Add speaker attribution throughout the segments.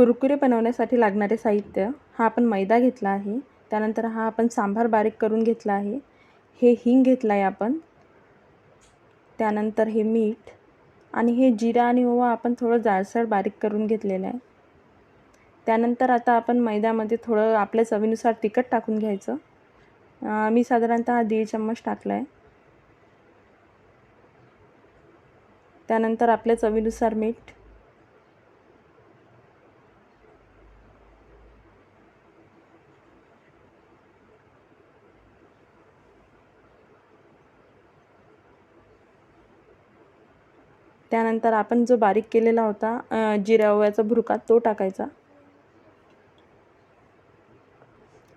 Speaker 1: कुरकुरे बनवण्यासाठी लागणारे साहित्य, हा आपण मैदा घेतला आहे. त्यानंतर हा आपण सांबार बारीक करून घेतला आहे. हे हिंग घेतला आहे आपण. त्यानंतर हे मीठ आणि हे जिरा आणि ओवा आपण थोडं जाडसर बारीक करून घेतलेलं आहे. त्यानंतर आता आपण मैद्यामध्ये थोडं आपल्या चवीनुसार तिखट टाकून घ्यायचं. मी साधारणतः 1.5 चम्मच टाकला आहे. त्यानंतर आपल्या चवीनुसार मीठ. त्यानंतर आपण जो बारीक केलेला होता जिरा ओव्याचा भुर्का तो टाकायचा.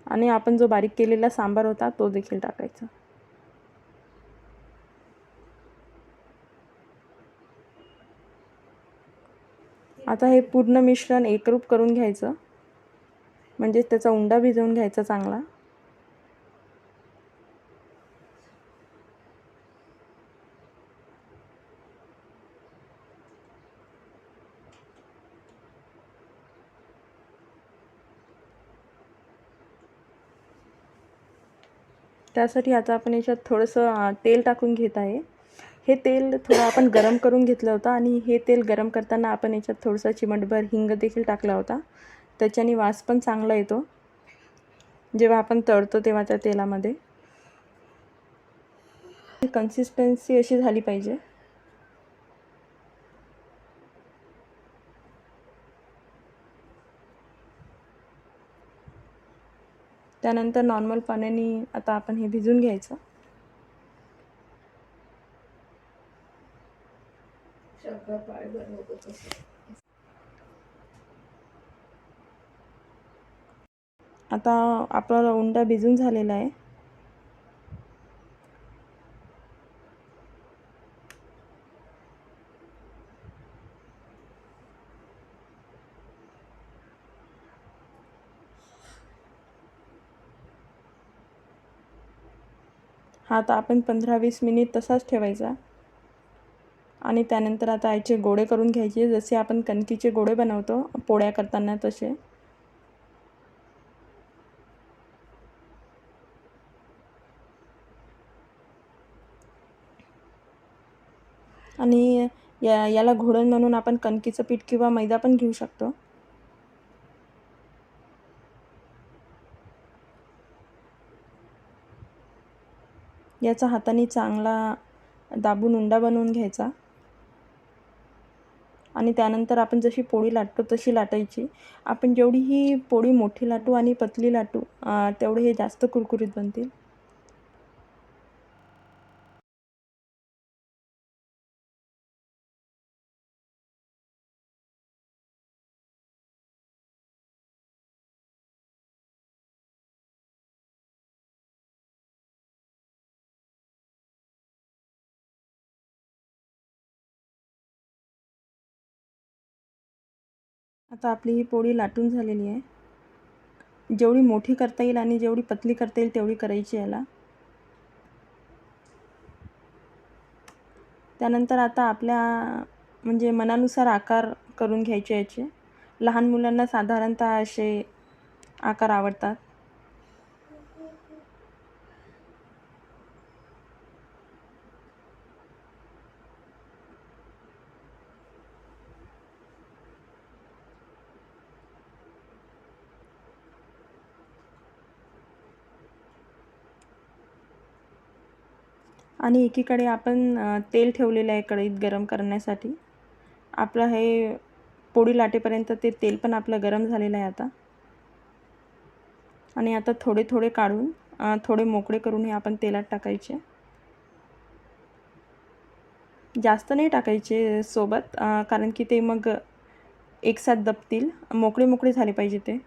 Speaker 1: आणि आपण जो बारीक केलेला सांबार होता तो देखील टाकायचा. आता हे पूर्ण मिश्रण एकरूप करून घ्यायचं, म्हणजे त्याचा उंडा भिजवून घ्यायचा चांगला. त्यासाठी आता आपण याच्यात थोडंसं तेल टाकून घेत आहे. हे तेल थोडं आपण गरम करून घेतलं होतं आणि हे तेल गरम करताना आपण याच्यात थोडंसं चिमटभर हिंग देखील टाकला होता. त्याच्याने वास पण चांगला येतो जेव्हा आपण तळतो तेव्हा त्या तेलामध्ये. कन्सिस्टन्सी अशी झाली पाहिजे. त्यानंतर नॉर्मल पाण्याने आता आपण हे भिजून घ्यायचं. आता आपला उंडा भिजून झालेला आहे. हा आता आपण 15-20 मिनिट तसाच ठेवायचा. आणि त्यानंतर आता याचे गोळे करून घ्यायचे, जसे आपण कणकीचे गोळे बनवतो पोळ्या करताना तसे. आणि याला घोळण म्हणून आपण कणकीचं पीठ किंवा मैदा पण घेऊ शकतो. याचा हाताने चांगला दाबून उंडा बनवून घ्यायचा. आणि त्यानंतर आपण जशी पोळी लाटतो तशी लाटायची. आपण जेवढी ही पोळी मोठी लाटू आणि पतली लाटू तेवढे हे जास्त कुरकुरीत बनतील. आता आपली ही पोळी लाटून झालेली आहे. जेवढी मोठी करता येईल आणि जेवढी पतली करता येईल तेवढी करायची याला. त्यानंतर आता आपल्या म्हणजे मनानुसार आकार करून घ्यायचे याचे. लहान मुलांना साधारणतः असे आकार आवडतात. आणि एकीकडे आपण तेल ठेवलेलं आहे कढईत गरम करण्यासाठी. आपलं हे पोळी लाटेपर्यंत ते तेल पण आपलं गरम झालेलं आहे आता. आणि आता थोडे थोडे काढून थोडे मोकळे करून हे आपण तेलात टाकायचे. जास्त नाही टाकायचे सोबत, कारण की ते मग एकसाथ दबतील. मोकळे मोकळे झाले पाहिजे ते.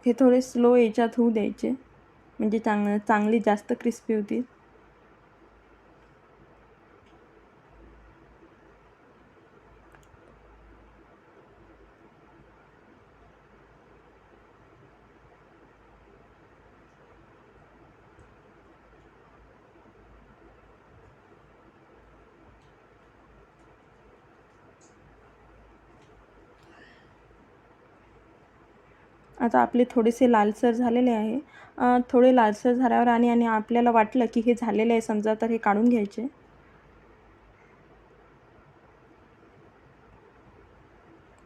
Speaker 1: हे थोडे स्लो याच्यात होऊ द्यायचे, म्हणजे चांगली जास्त क्रिस्पी होतील. आता आपले थोडेसे लालसर झालेले आहे. थोडे लालसर झाल्यावर आणि आपल्याला वाटलं की हे झालेलं आहे समजा, तर हे काढून घ्यायचे.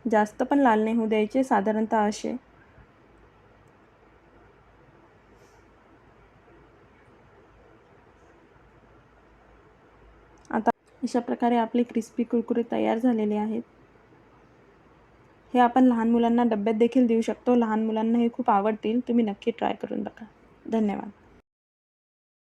Speaker 1: जास्त पण लाल नाही होऊ द्यायचे, साधारणतः असे. आता अशा प्रकारे आपले क्रिस्पी कुरकुरे तयार झालेले आहेत. हे आपण लहान मुलांना डब्यात देखील देऊ शकतो. लहान मुलांना हे खूप आवडतील. तुम्ही नक्की ट्राय करून बघा. धन्यवाद.